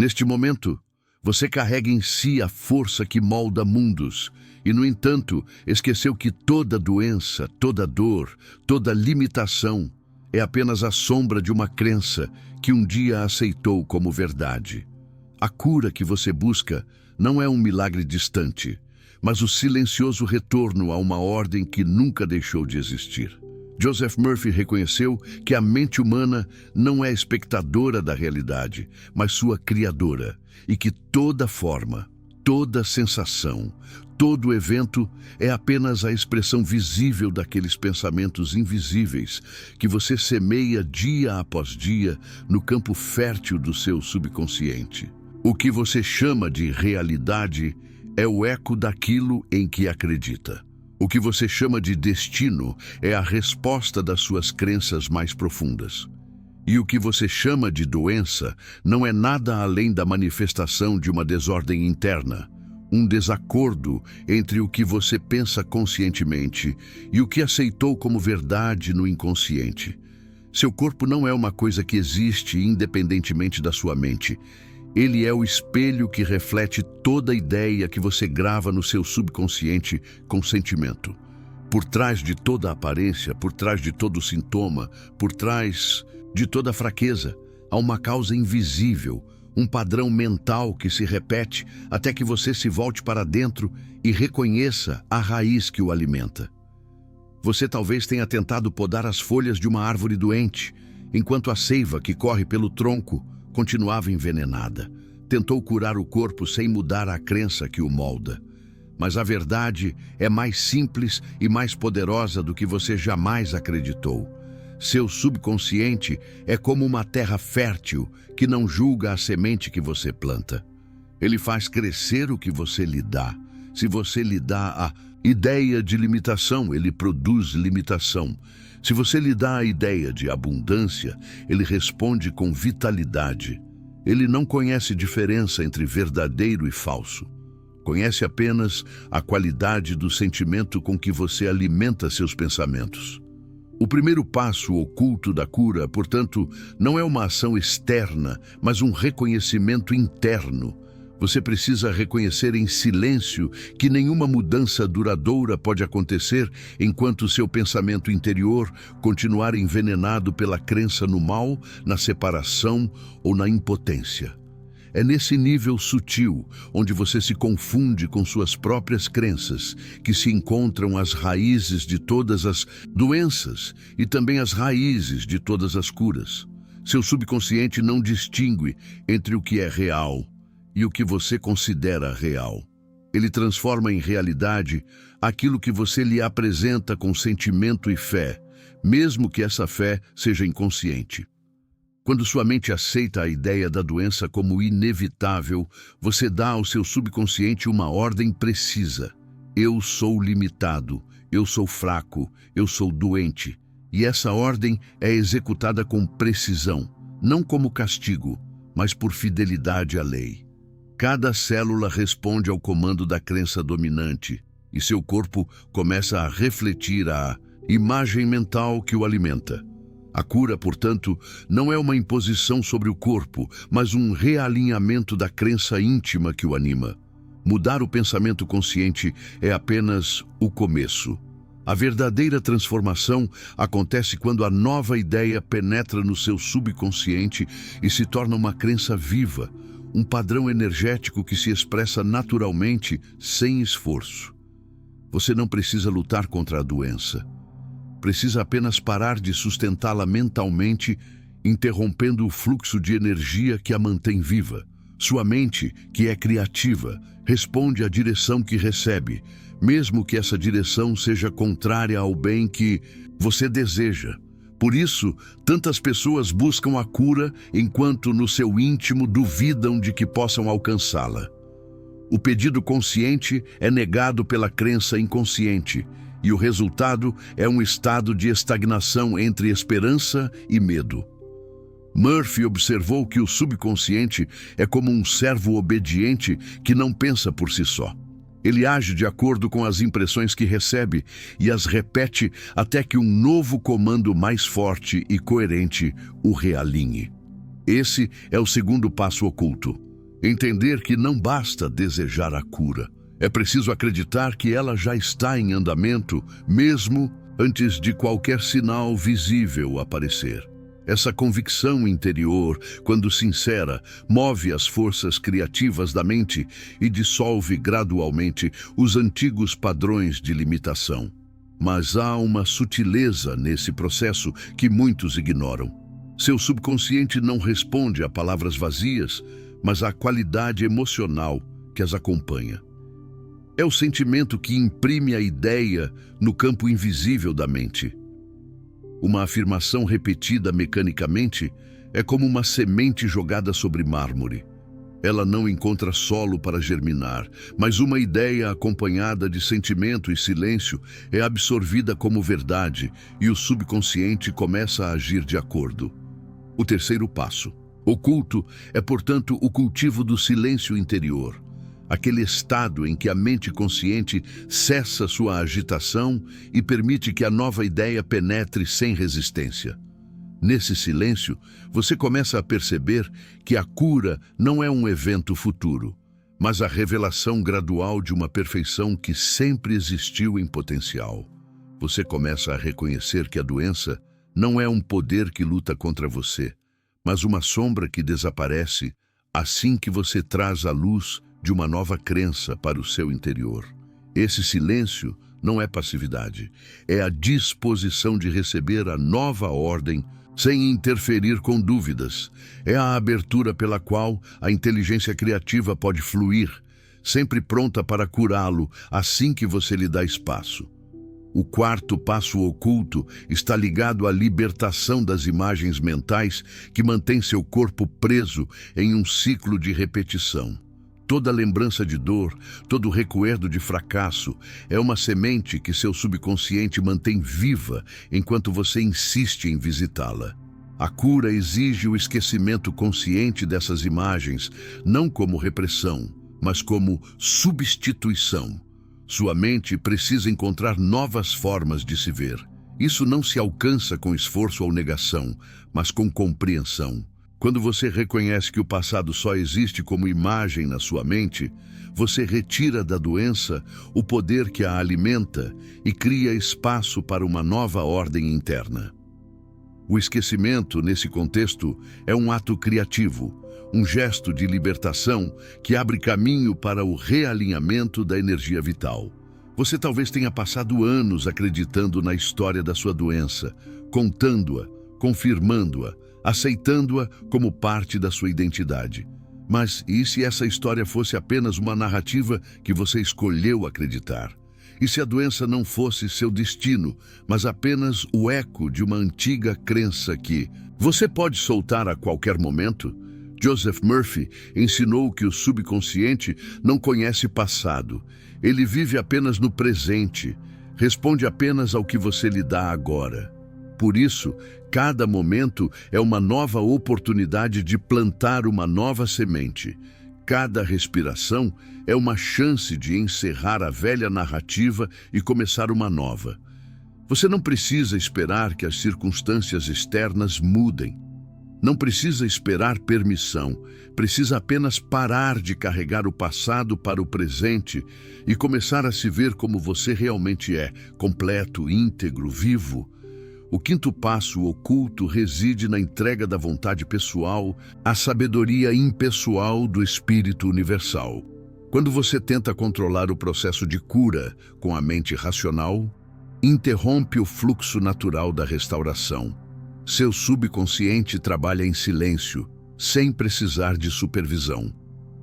Neste momento, você carrega em si a força que molda mundos e, no entanto, esqueceu que toda doença, toda dor, toda limitação é apenas a sombra de uma crença que um dia aceitou como verdade. A cura que você busca não é um milagre distante, mas o silencioso retorno a uma ordem que nunca deixou de existir. Joseph Murphy reconheceu que a mente humana não é espectadora da realidade, mas sua criadora, e que toda forma, toda sensação, todo evento é apenas a expressão visível daqueles pensamentos invisíveis que você semeia dia após dia no campo fértil do seu subconsciente. O que você chama de realidade é o eco daquilo em que acredita. O que você chama de destino é a resposta das suas crenças mais profundas. E o que você chama de doença não é nada além da manifestação de uma desordem interna, um desacordo entre o que você pensa conscientemente e o que aceitou como verdade no inconsciente. Seu corpo não é uma coisa que existe independentemente da sua mente. Ele é o espelho que reflete toda ideia que você grava no seu subconsciente com sentimento. Por trás de toda aparência, por trás de todo sintoma, por trás de toda fraqueza, há uma causa invisível, um padrão mental que se repete até que você se volte para dentro e reconheça a raiz que o alimenta. Você talvez tenha tentado podar as folhas de uma árvore doente, enquanto a seiva que corre pelo tronco continuava envenenada. Tentou curar o corpo sem mudar a crença que o molda. Mas a verdade é mais simples e mais poderosa do que você jamais acreditou. Seu subconsciente é como uma terra fértil que não julga a semente que você planta. Ele faz crescer o que você lhe dá. Se você lhe dá a ideia de limitação, ele produz limitação. Se você lhe dá a ideia de abundância, ele responde com vitalidade. Ele não conhece diferença entre verdadeiro e falso. Conhece apenas a qualidade do sentimento com que você alimenta seus pensamentos. O primeiro passo oculto da cura, portanto, não é uma ação externa, mas um reconhecimento interno. Você precisa reconhecer em silêncio que nenhuma mudança duradoura pode acontecer enquanto seu pensamento interior continuar envenenado pela crença no mal, na separação ou na impotência. É nesse nível sutil, onde você se confunde com suas próprias crenças, que se encontram as raízes de todas as doenças e também as raízes de todas as curas. Seu subconsciente não distingue entre o que é real e o que você considera real. Ele transforma em realidade aquilo que você lhe apresenta com sentimento e fé, mesmo que essa fé seja inconsciente. Quando sua mente aceita a ideia da doença como inevitável, você dá ao seu subconsciente uma ordem precisa. Eu sou limitado, eu sou fraco, eu sou doente. E essa ordem é executada com precisão, não como castigo, mas por fidelidade à lei. Cada célula responde ao comando da crença dominante e seu corpo começa a refletir a imagem mental que o alimenta. A cura, portanto, não é uma imposição sobre o corpo, mas um realinhamento da crença íntima que o anima. Mudar o pensamento consciente é apenas o começo. A verdadeira transformação acontece quando a nova ideia penetra no seu subconsciente e se torna uma crença viva, um padrão energético que se expressa naturalmente, sem esforço. Você não precisa lutar contra a doença. Precisa apenas parar de sustentá-la mentalmente, interrompendo o fluxo de energia que a mantém viva. Sua mente, que é criativa, responde à direção que recebe, mesmo que essa direção seja contrária ao bem que você deseja. Por isso, tantas pessoas buscam a cura enquanto no seu íntimo duvidam de que possam alcançá-la. O pedido consciente é negado pela crença inconsciente, e o resultado é um estado de estagnação entre esperança e medo. Murphy observou que o subconsciente é como um servo obediente que não pensa por si só. Ele age de acordo com as impressões que recebe e as repete até que um novo comando mais forte e coerente o realinhe. Esse é o segundo passo oculto. Entender que não basta desejar a cura. É preciso acreditar que ela já está em andamento, mesmo antes de qualquer sinal visível aparecer. Essa convicção interior, quando sincera, move as forças criativas da mente e dissolve gradualmente os antigos padrões de limitação. Mas há uma sutileza nesse processo que muitos ignoram. Seu subconsciente não responde a palavras vazias, mas à qualidade emocional que as acompanha. É o sentimento que imprime a ideia no campo invisível da mente. Uma afirmação repetida mecanicamente é como uma semente jogada sobre mármore. Ela não encontra solo para germinar, mas uma ideia acompanhada de sentimento e silêncio é absorvida como verdade e o subconsciente começa a agir de acordo. O terceiro passo. O culto é, portanto, o cultivo do silêncio interior. Aquele estado em que a mente consciente cessa sua agitação e permite que a nova ideia penetre sem resistência. Nesse silêncio, você começa a perceber que a cura não é um evento futuro, mas a revelação gradual de uma perfeição que sempre existiu em potencial. Você começa a reconhecer que a doença não é um poder que luta contra você, mas uma sombra que desaparece assim que você traz a luz de uma nova crença para o seu interior. Esse silêncio não é passividade, é a disposição de receber a nova ordem sem interferir com dúvidas. É a abertura pela qual a inteligência criativa pode fluir, sempre pronta para curá-lo assim que você lhe dá espaço. O quarto passo oculto está ligado à libertação das imagens mentais que mantém seu corpo preso em um ciclo de repetição. Toda lembrança de dor, todo recuerdo de fracasso é uma semente que seu subconsciente mantém viva enquanto você insiste em visitá-la. A cura exige o esquecimento consciente dessas imagens, não como repressão, mas como substituição. Sua mente precisa encontrar novas formas de se ver. Isso não se alcança com esforço ou negação, mas com compreensão. Quando você reconhece que o passado só existe como imagem na sua mente, você retira da doença o poder que a alimenta e cria espaço para uma nova ordem interna. O esquecimento, nesse contexto, é um ato criativo, um gesto de libertação que abre caminho para o realinhamento da energia vital. Você talvez tenha passado anos acreditando na história da sua doença, contando-a, confirmando-a, aceitando-a como parte da sua identidade. Mas e se essa história fosse apenas uma narrativa que você escolheu acreditar? E se a doença não fosse seu destino, mas apenas o eco de uma antiga crença que você pode soltar a qualquer momento? Joseph Murphy ensinou que o subconsciente não conhece passado. Ele vive apenas no presente, responde apenas ao que você lhe dá agora. Por isso, cada momento é uma nova oportunidade de plantar uma nova semente. Cada respiração é uma chance de encerrar a velha narrativa e começar uma nova. Você não precisa esperar que as circunstâncias externas mudem. Não precisa esperar permissão, precisa apenas parar de carregar o passado para o presente e começar a se ver como você realmente é, completo, íntegro, vivo. O quinto passo oculto reside na entrega da vontade pessoal à sabedoria impessoal do Espírito Universal. Quando você tenta controlar o processo de cura com a mente racional, interrompe o fluxo natural da restauração. Seu subconsciente trabalha em silêncio, sem precisar de supervisão.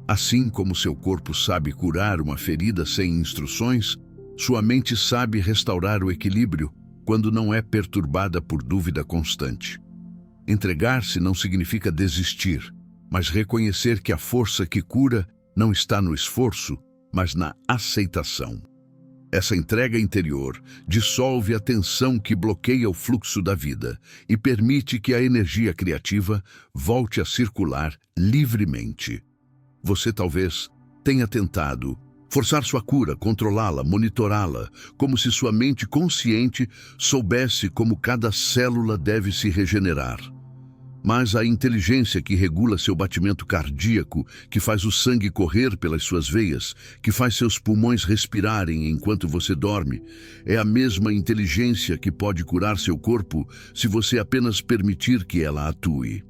Assim como seu corpo sabe curar uma ferida sem instruções, sua mente sabe restaurar o equilíbrio quando não é perturbada por dúvida constante. Entregar-se não significa desistir, mas reconhecer que a força que cura não está no esforço, mas na aceitação. Essa entrega interior dissolve a tensão que bloqueia o fluxo da vida e permite que a energia criativa volte a circular livremente. Você talvez tenha tentado forçar sua cura, controlá-la, monitorá-la, como se sua mente consciente soubesse como cada célula deve se regenerar. mas a inteligência que regula seu batimento cardíaco, que faz o sangue correr pelas suas veias, que faz seus pulmões respirarem enquanto você dorme, é a mesma inteligência que pode curar seu corpo se você apenas permitir que ela atue.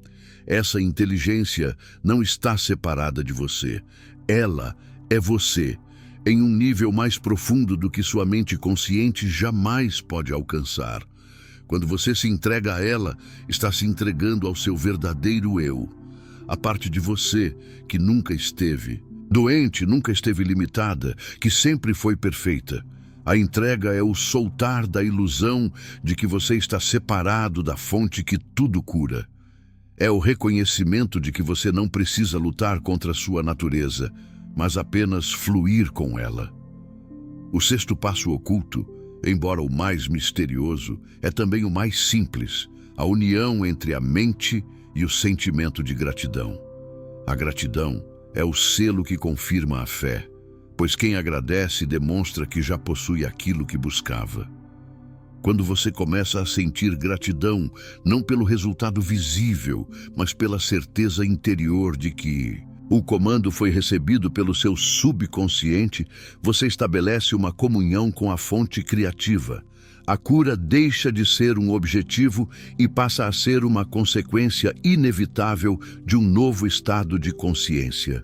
Essa inteligência não está separada de você. Ela é você, em um nível mais profundo do que sua mente consciente jamais pode alcançar. Quando você se entrega a ela, está se entregando ao seu verdadeiro eu, a parte de você que nunca esteve doente, nunca esteve limitada, que sempre foi perfeita. A entrega é o soltar da ilusão de que você está separado da fonte que tudo cura. É o reconhecimento de que você não precisa lutar contra sua natureza, mas apenas fluir com ela. O sexto passo oculto, embora o mais misterioso, é também o mais simples, a união entre a mente e o sentimento de gratidão. A gratidão é o selo que confirma a fé, pois quem agradece demonstra que já possui aquilo que buscava. Quando você começa a sentir gratidão, não pelo resultado visível, mas pela certeza interior de que o comando foi recebido pelo seu subconsciente, você estabelece uma comunhão com a fonte criativa. A cura deixa de ser um objetivo e passa a ser uma consequência inevitável de um novo estado de consciência.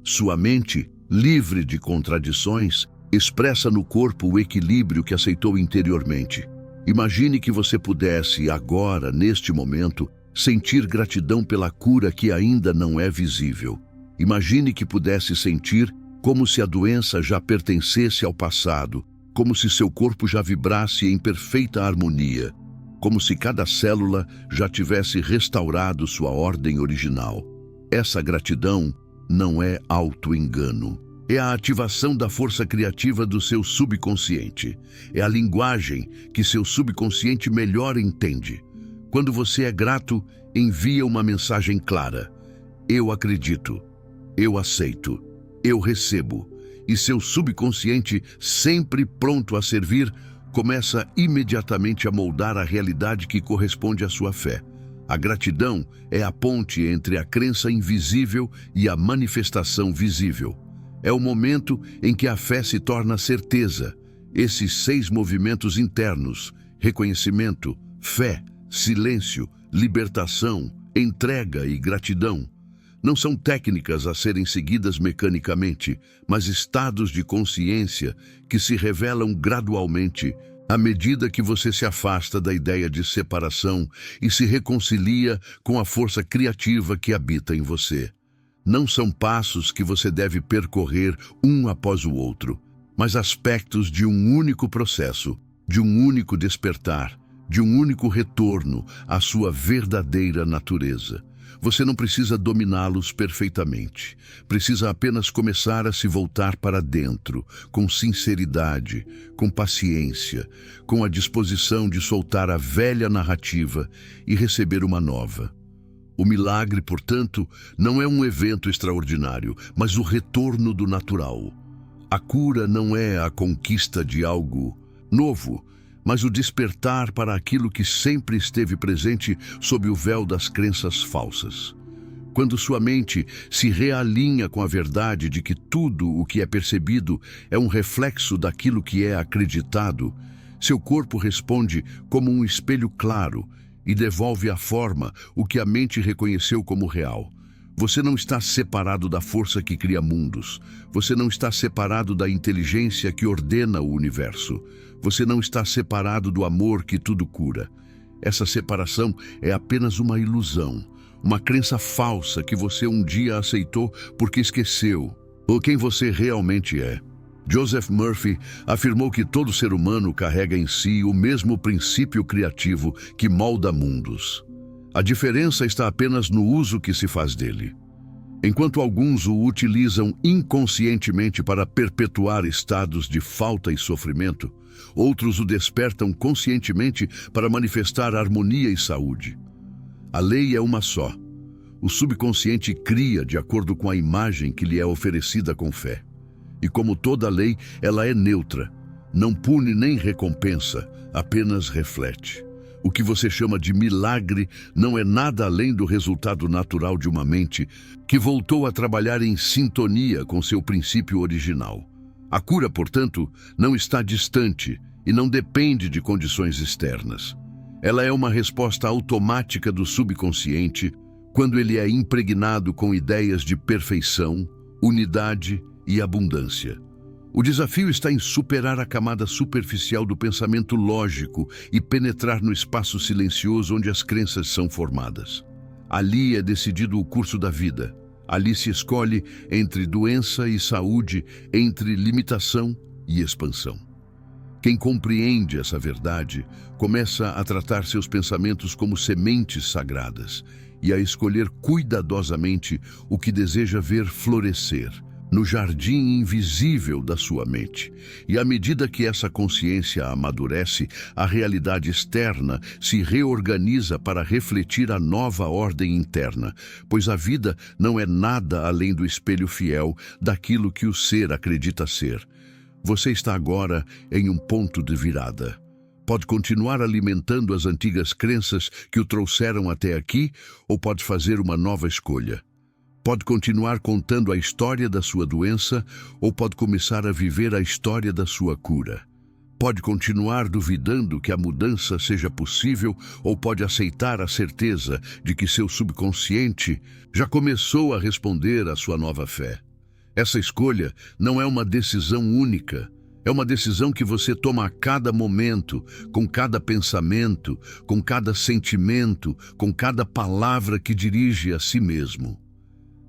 Sua mente, livre de contradições, expressa no corpo o equilíbrio que aceitou interiormente. Imagine que você pudesse, agora, neste momento, sentir gratidão pela cura que ainda não é visível. Imagine que pudesse sentir como se a doença já pertencesse ao passado, como se seu corpo já vibrasse em perfeita harmonia, como se cada célula já tivesse restaurado sua ordem original. Essa gratidão não é auto-engano. É a ativação da força criativa do seu subconsciente. É a linguagem que seu subconsciente melhor entende. Quando você é grato, envia uma mensagem clara. Eu acredito. Eu aceito, eu recebo, e seu subconsciente, sempre pronto a servir, começa imediatamente a moldar a realidade que corresponde à sua fé. A gratidão é a ponte entre a crença invisível e a manifestação visível. É o momento em que a fé se torna certeza. Esses 6 movimentos internos, reconhecimento, fé, silêncio, libertação, entrega e gratidão, não são técnicas a serem seguidas mecanicamente, mas estados de consciência que se revelam gradualmente à medida que você se afasta da ideia de separação e se reconcilia com a força criativa que habita em você. Não são passos que você deve percorrer um após o outro, mas aspectos de um único processo, de um único despertar, de um único retorno à sua verdadeira natureza. Você não precisa dominá-los perfeitamente. Precisa apenas começar a se voltar para dentro, com sinceridade, com paciência, com a disposição de soltar a velha narrativa e receber uma nova. O milagre, portanto, não é um evento extraordinário, mas o retorno do natural. A cura não é a conquista de algo novo, mas o despertar para aquilo que sempre esteve presente sob o véu das crenças falsas. Quando sua mente se realinha com a verdade de que tudo o que é percebido é um reflexo daquilo que é acreditado, seu corpo responde como um espelho claro e devolve à forma o que a mente reconheceu como real. Você não está separado da força que cria mundos. Você não está separado da inteligência que ordena o universo. Você não está separado do amor que tudo cura. Essa separação é apenas uma ilusão, uma crença falsa que você um dia aceitou porque esqueceu ou quem você realmente é. Joseph Murphy afirmou que todo ser humano carrega em si o mesmo princípio criativo que molda mundos. A diferença está apenas no uso que se faz dele. Enquanto alguns o utilizam inconscientemente para perpetuar estados de falta e sofrimento, outros o despertam conscientemente para manifestar harmonia e saúde. A lei é uma só. O subconsciente cria de acordo com a imagem que lhe é oferecida com fé. E como toda lei, ela é neutra. Não pune nem recompensa, apenas reflete. O que você chama de milagre não é nada além do resultado natural de uma mente que voltou a trabalhar em sintonia com seu princípio original. A cura, portanto, não está distante e não depende de condições externas. Ela é uma resposta automática do subconsciente quando ele é impregnado com ideias de perfeição, unidade e abundância. O desafio está em superar a camada superficial do pensamento lógico e penetrar no espaço silencioso onde as crenças são formadas. Ali é decidido o curso da vida. Ali se escolhe entre doença e saúde, entre limitação e expansão. Quem compreende essa verdade começa a tratar seus pensamentos como sementes sagradas e a escolher cuidadosamente o que deseja ver florescer no jardim invisível da sua mente. E à medida que essa consciência amadurece, a realidade externa se reorganiza para refletir a nova ordem interna, pois a vida não é nada além do espelho fiel daquilo que o ser acredita ser. Você está agora em um ponto de virada. Pode continuar alimentando as antigas crenças que o trouxeram até aqui, ou pode fazer uma nova escolha. Pode continuar contando a história da sua doença ou pode começar a viver a história da sua cura. Pode continuar duvidando que a mudança seja possível ou pode aceitar a certeza de que seu subconsciente já começou a responder à sua nova fé. Essa escolha não é uma decisão única. É uma decisão que você toma a cada momento, com cada pensamento, com cada sentimento, com cada palavra que dirige a si mesmo.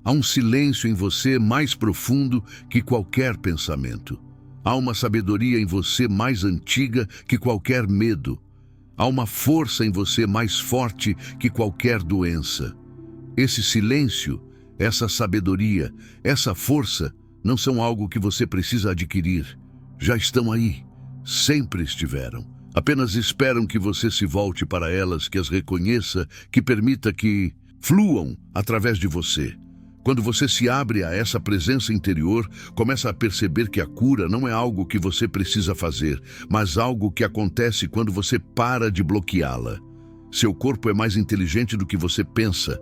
Há um silêncio em você mais profundo que qualquer pensamento. Há uma sabedoria em você mais antiga que qualquer medo. Há uma força em você mais forte que qualquer doença. Esse silêncio, essa sabedoria, essa força não são algo que você precisa adquirir. Já estão aí, sempre estiveram. Apenas esperam que você se volte para elas, que as reconheça, que permita que fluam através de você. Quando você se abre a essa presença interior, começa a perceber que a cura não é algo que você precisa fazer, mas algo que acontece quando você para de bloqueá-la. Seu corpo é mais inteligente do que você pensa.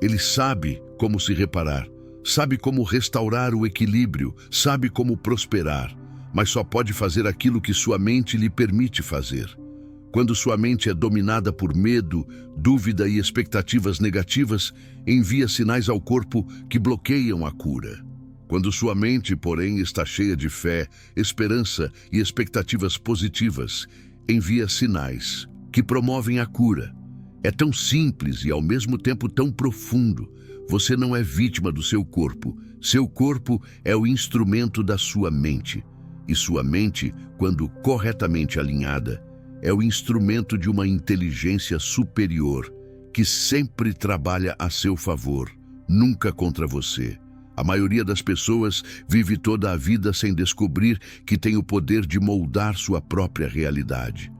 Ele sabe como se reparar, sabe como restaurar o equilíbrio, sabe como prosperar, mas só pode fazer aquilo que sua mente lhe permite fazer. Quando sua mente é dominada por medo, dúvida e expectativas negativas, envia sinais ao corpo que bloqueiam a cura. Quando sua mente, porém, está cheia de fé, esperança e expectativas positivas, envia sinais que promovem a cura. É tão simples e ao mesmo tempo tão profundo. Você não é vítima do seu corpo. Seu corpo é o instrumento da sua mente. E sua mente, quando corretamente alinhada, é o instrumento de uma inteligência superior que sempre trabalha a seu favor, nunca contra você. A maioria das pessoas vive toda a vida sem descobrir que tem o poder de moldar sua própria realidade.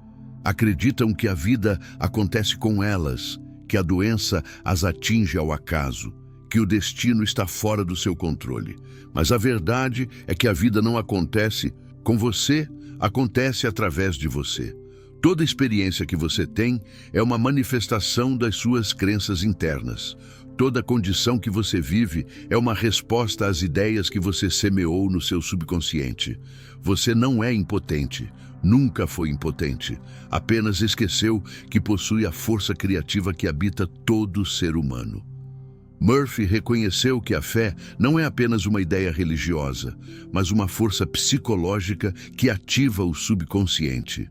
Acreditam que a vida acontece com elas, que a doença as atinge ao acaso, que o destino está fora do seu controle. Mas a verdade é que a vida não acontece com você, acontece através de você. Toda experiência que você tem é uma manifestação das suas crenças internas. Toda condição que você vive é uma resposta às ideias que você semeou no seu subconsciente. Você não é impotente, nunca foi impotente. Apenas esqueceu que possui a força criativa que habita todo ser humano. Murphy reconheceu que a fé não é apenas uma ideia religiosa, mas uma força psicológica que ativa o subconsciente.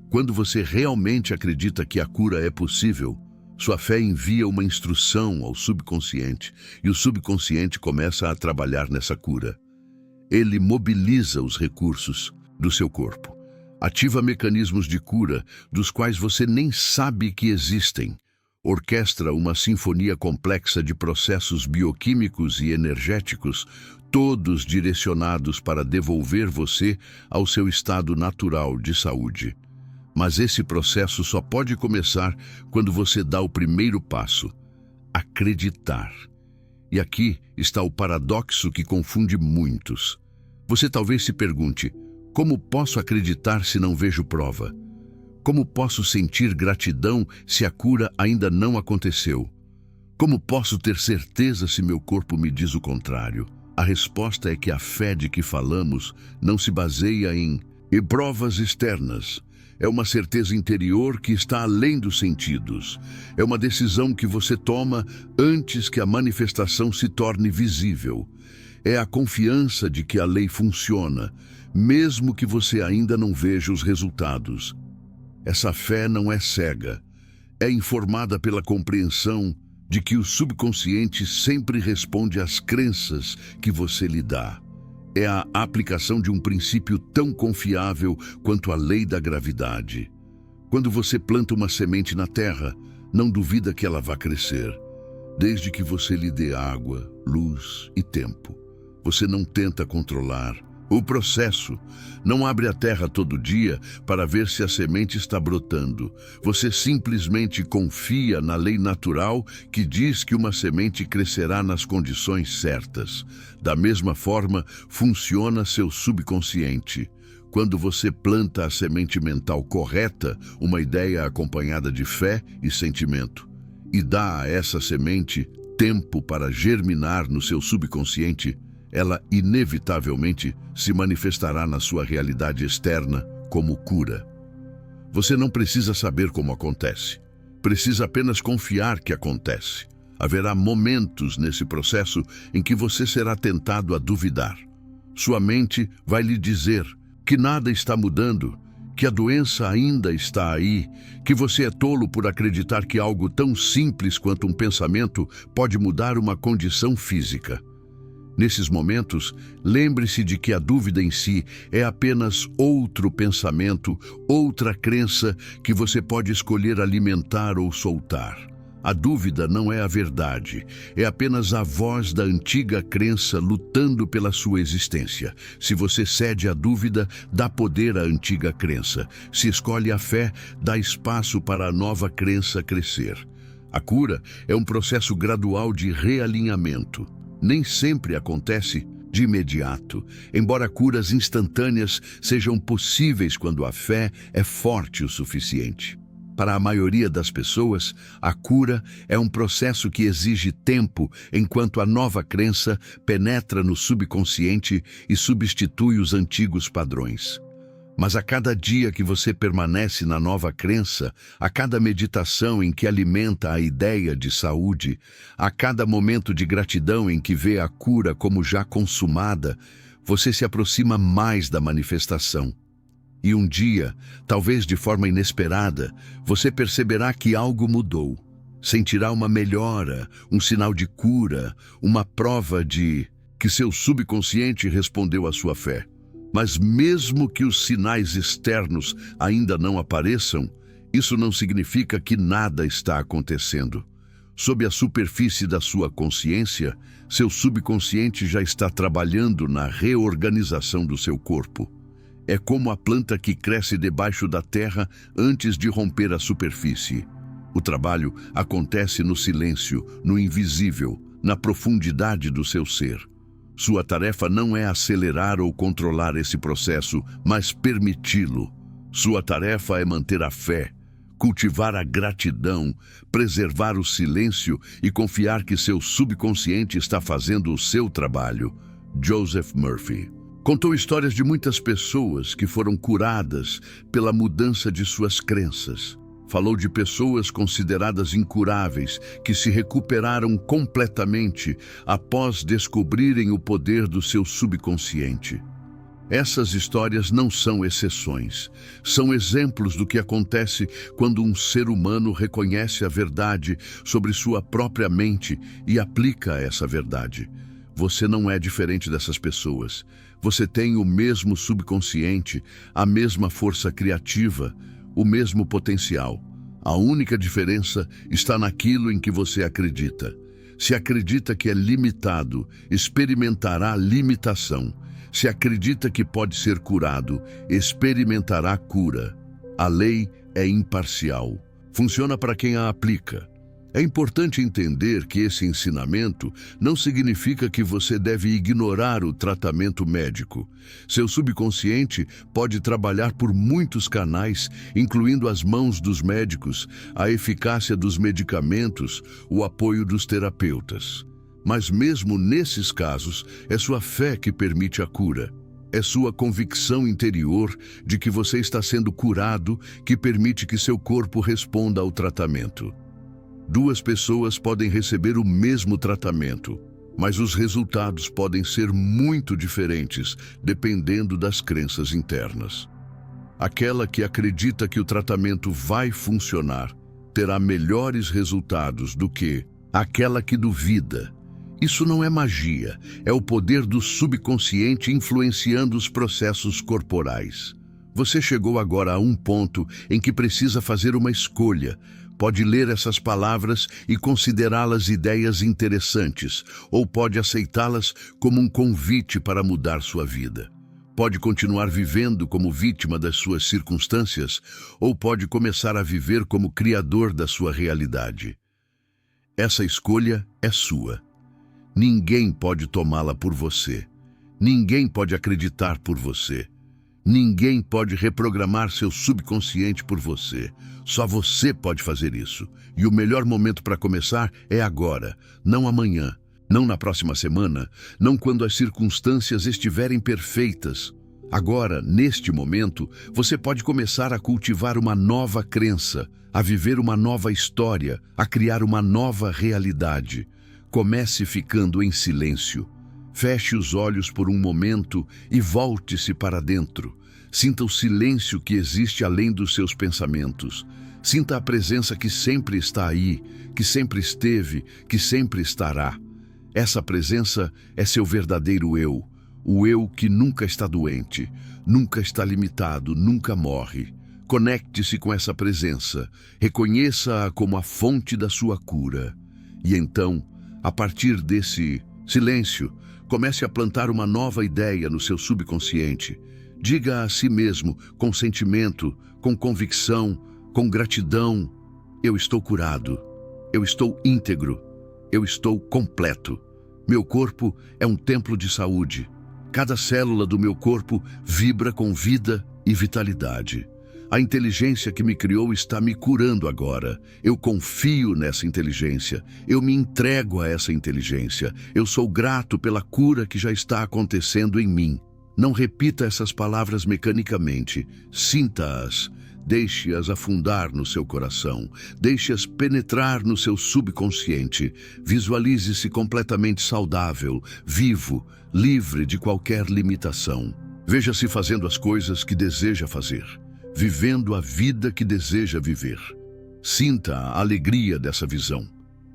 Quando você realmente acredita que a cura é possível, sua fé envia uma instrução ao subconsciente e o subconsciente começa a trabalhar nessa cura. Ele mobiliza os recursos do seu corpo, ativa mecanismos de cura dos quais você nem sabe que existem, orquestra uma sinfonia complexa de processos bioquímicos e energéticos, todos direcionados para devolver você ao seu estado natural de saúde. Mas esse processo só pode começar quando você dá o primeiro passo: acreditar. E aqui está o paradoxo que confunde muitos. Você talvez se pergunte: como posso acreditar se não vejo prova? Como posso sentir gratidão se a cura ainda não aconteceu? Como posso ter certeza se meu corpo me diz o contrário? A resposta é que a fé de que falamos não se baseia em provas externas. É uma certeza interior que está além dos sentidos. É uma decisão que você toma antes que a manifestação se torne visível. É a confiança de que a lei funciona, mesmo que você ainda não veja os resultados. Essa fé não é cega. É informada pela compreensão de que o subconsciente sempre responde às crenças que você lhe dá. É a aplicação de um princípio tão confiável quanto a lei da gravidade. Quando você planta uma semente na terra, não duvida que ela vá crescer, desde que você lhe dê água, luz e tempo. Você não tenta controlar o processo, não abre a terra todo dia para ver se a semente está brotando. Você simplesmente confia na lei natural que diz que uma semente crescerá nas condições certas. Da mesma forma, funciona seu subconsciente. Quando você planta a semente mental correta, uma ideia acompanhada de fé e sentimento, e dá a essa semente tempo para germinar no seu subconsciente, ela inevitavelmente se manifestará na sua realidade externa como cura. Você não precisa saber como acontece. Precisa apenas confiar que acontece. Haverá momentos nesse processo em que você será tentado a duvidar. Sua mente vai lhe dizer que nada está mudando, que a doença ainda está aí, que você é tolo por acreditar que algo tão simples quanto um pensamento pode mudar uma condição física. Nesses momentos, lembre-se de que a dúvida em si é apenas outro pensamento, outra crença que você pode escolher alimentar ou soltar. A dúvida não é a verdade, é apenas a voz da antiga crença lutando pela sua existência. Se você cede à dúvida, dá poder à antiga crença. Se escolhe a fé, dá espaço para a nova crença crescer. A cura é um processo gradual de realinhamento. Nem sempre acontece de imediato, embora curas instantâneas sejam possíveis quando a fé é forte o suficiente. Para a maioria das pessoas, a cura é um processo que exige tempo enquanto a nova crença penetra no subconsciente e substitui os antigos padrões. Mas a cada dia que você permanece na nova crença, a cada meditação em que alimenta a ideia de saúde, a cada momento de gratidão em que vê a cura como já consumada, você se aproxima mais da manifestação. E um dia, talvez de forma inesperada, você perceberá que algo mudou. Sentirá uma melhora, um sinal de cura, uma prova de que seu subconsciente respondeu à sua fé. Mas mesmo que os sinais externos ainda não apareçam, isso não significa que nada está acontecendo. Sob a superfície da sua consciência, seu subconsciente já está trabalhando na reorganização do seu corpo. É como a planta que cresce debaixo da terra antes de romper a superfície. O trabalho acontece no silêncio, no invisível, na profundidade do seu ser. Sua tarefa não é acelerar ou controlar esse processo, mas permiti-lo. Sua tarefa é manter a fé, cultivar a gratidão, preservar o silêncio e confiar que seu subconsciente está fazendo o seu trabalho. Joseph Murphy contou histórias de muitas pessoas que foram curadas pela mudança de suas crenças. Falou de pessoas consideradas incuráveis que se recuperaram completamente após descobrirem o poder do seu subconsciente. Essas histórias não são exceções. São exemplos do que acontece quando um ser humano reconhece a verdade sobre sua própria mente e aplica essa verdade. Você não é diferente dessas pessoas. Você tem o mesmo subconsciente, a mesma força criativa, o mesmo potencial. A única diferença está naquilo em que você acredita. Se acredita que é limitado, experimentará limitação. Se acredita que pode ser curado, experimentará cura. A lei é imparcial. Funciona para quem a aplica. É importante entender que esse ensinamento não significa que você deve ignorar o tratamento médico. Seu subconsciente pode trabalhar por muitos canais, incluindo as mãos dos médicos, a eficácia dos medicamentos, o apoio dos terapeutas. Mas mesmo nesses casos, é sua fé que permite a cura. É sua convicção interior de que você está sendo curado que permite que seu corpo responda ao tratamento. Duas pessoas podem receber o mesmo tratamento, mas os resultados podem ser muito diferentes, dependendo das crenças internas. Aquela que acredita que o tratamento vai funcionar terá melhores resultados do que aquela que duvida. Isso não é magia, é o poder do subconsciente influenciando os processos corporais. Você chegou agora a um ponto em que precisa fazer uma escolha. Pode ler essas palavras e considerá-las ideias interessantes, ou pode aceitá-las como um convite para mudar sua vida. Pode continuar vivendo como vítima das suas circunstâncias, ou pode começar a viver como criador da sua realidade. Essa escolha é sua. Ninguém pode tomá-la por você. Ninguém pode acreditar por você. Ninguém pode reprogramar seu subconsciente por você. Só você pode fazer isso. E o melhor momento para começar é agora, não amanhã, não na próxima semana, não quando as circunstâncias estiverem perfeitas. Agora, neste momento, você pode começar a cultivar uma nova crença, a viver uma nova história, a criar uma nova realidade. Comece ficando em silêncio. Feche os olhos por um momento e volte-se para dentro. Sinta o silêncio que existe além dos seus pensamentos. Sinta a presença que sempre está aí, que sempre esteve, que sempre estará. Essa presença é seu verdadeiro eu, o eu que nunca está doente, nunca está limitado, nunca morre. Conecte-se com essa presença, reconheça-a como a fonte da sua cura. E então, a partir desse silêncio, comece a plantar uma nova ideia no seu subconsciente. Diga a si mesmo, com sentimento, com convicção, com gratidão: eu estou curado, eu estou íntegro, eu estou completo. Meu corpo é um templo de saúde. Cada célula do meu corpo vibra com vida e vitalidade. A inteligência que me criou está me curando agora. Eu confio nessa inteligência. Eu me entrego a essa inteligência. Eu sou grato pela cura que já está acontecendo em mim. Não repita essas palavras mecanicamente. Sinta-as. Deixe-as afundar no seu coração. Deixe-as penetrar no seu subconsciente. Visualize-se completamente saudável, vivo, livre de qualquer limitação. Veja-se fazendo as coisas que deseja fazer, vivendo a vida que deseja viver. Sinta a alegria dessa visão.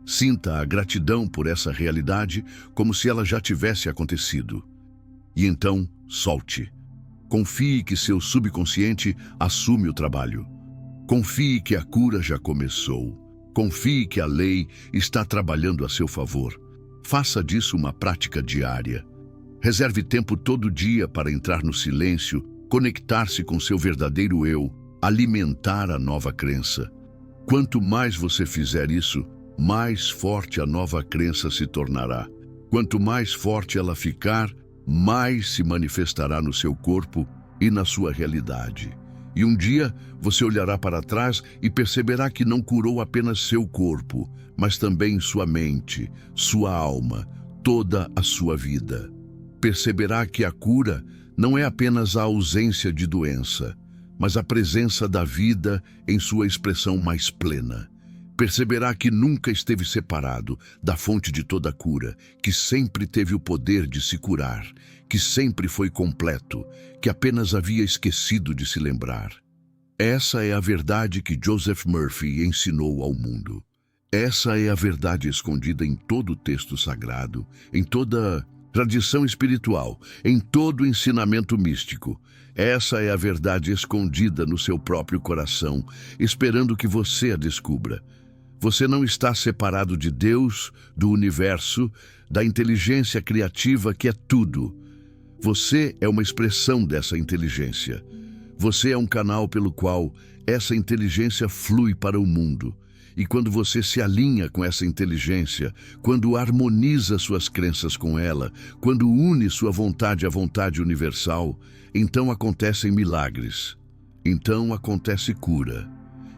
Sinta a gratidão por essa realidade como se ela já tivesse acontecido. E então, solte. Confie que seu subconsciente assume o trabalho. Confie que a cura já começou. Confie que a lei está trabalhando a seu favor. Faça disso uma prática diária. Reserve tempo todo dia para entrar no silêncio, conectar-se com seu verdadeiro eu, alimentar a nova crença. Quanto mais você fizer isso, mais forte a nova crença se tornará. Quanto mais forte ela ficar, mais se manifestará no seu corpo e na sua realidade. E um dia você olhará para trás e perceberá que não curou apenas seu corpo, mas também sua mente, sua alma, toda a sua vida. Perceberá que a cura não é apenas a ausência de doença, mas a presença da vida em sua expressão mais plena. Perceberá que nunca esteve separado da fonte de toda cura, que sempre teve o poder de se curar, que sempre foi completo, que apenas havia esquecido de se lembrar. Essa é a verdade que Joseph Murphy ensinou ao mundo. Essa é a verdade escondida em todo o texto sagrado, em toda tradição espiritual, em todo ensinamento místico. Essa é a verdade escondida no seu próprio coração, esperando que você a descubra. Você não está separado de Deus, do universo, da inteligência criativa que é tudo. Você é uma expressão dessa inteligência. Você é um canal pelo qual essa inteligência flui para o mundo. E quando você se alinha com essa inteligência, quando harmoniza suas crenças com ela, quando une sua vontade à vontade universal, então acontecem milagres. Então acontece cura.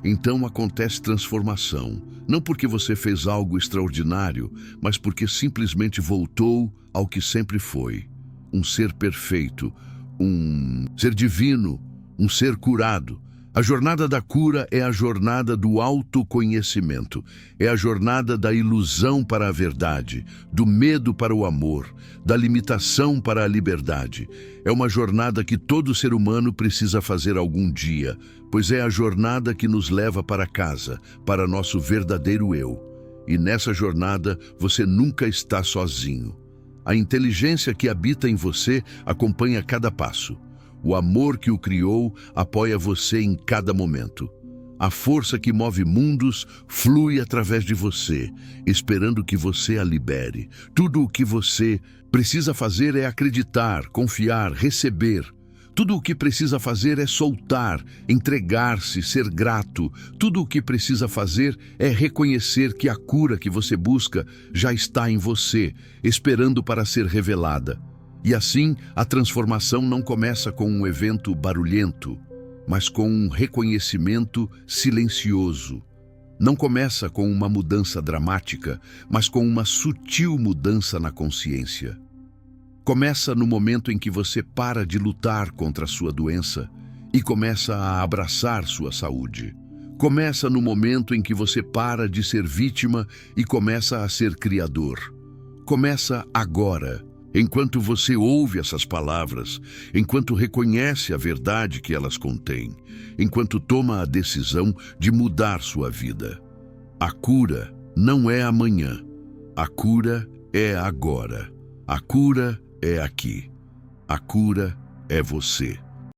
Então acontece transformação. Não porque você fez algo extraordinário, mas porque simplesmente voltou ao que sempre foi. Um ser perfeito, um ser divino, um ser curado. A jornada da cura é a jornada do autoconhecimento, é a jornada da ilusão para a verdade, do medo para o amor, da limitação para a liberdade. É uma jornada que todo ser humano precisa fazer algum dia, pois é a jornada que nos leva para casa, para nosso verdadeiro eu. E nessa jornada você nunca está sozinho. A inteligência que habita em você acompanha cada passo. O amor que o criou apoia você em cada momento. A força que move mundos flui através de você, esperando que você a libere. Tudo o que você precisa fazer é acreditar, confiar, receber. Tudo o que precisa fazer é soltar, entregar-se, ser grato. Tudo o que precisa fazer é reconhecer que a cura que você busca já está em você, esperando para ser revelada. E assim, a transformação não começa com um evento barulhento, mas com um reconhecimento silencioso. Não começa com uma mudança dramática, mas com uma sutil mudança na consciência. Começa no momento em que você para de lutar contra a sua doença e começa a abraçar sua saúde. Começa no momento em que você para de ser vítima e começa a ser criador. Começa agora. Enquanto você ouve essas palavras, enquanto reconhece a verdade que elas contêm, enquanto toma a decisão de mudar sua vida. A cura não é amanhã. A cura é agora. A cura é aqui. A cura é você.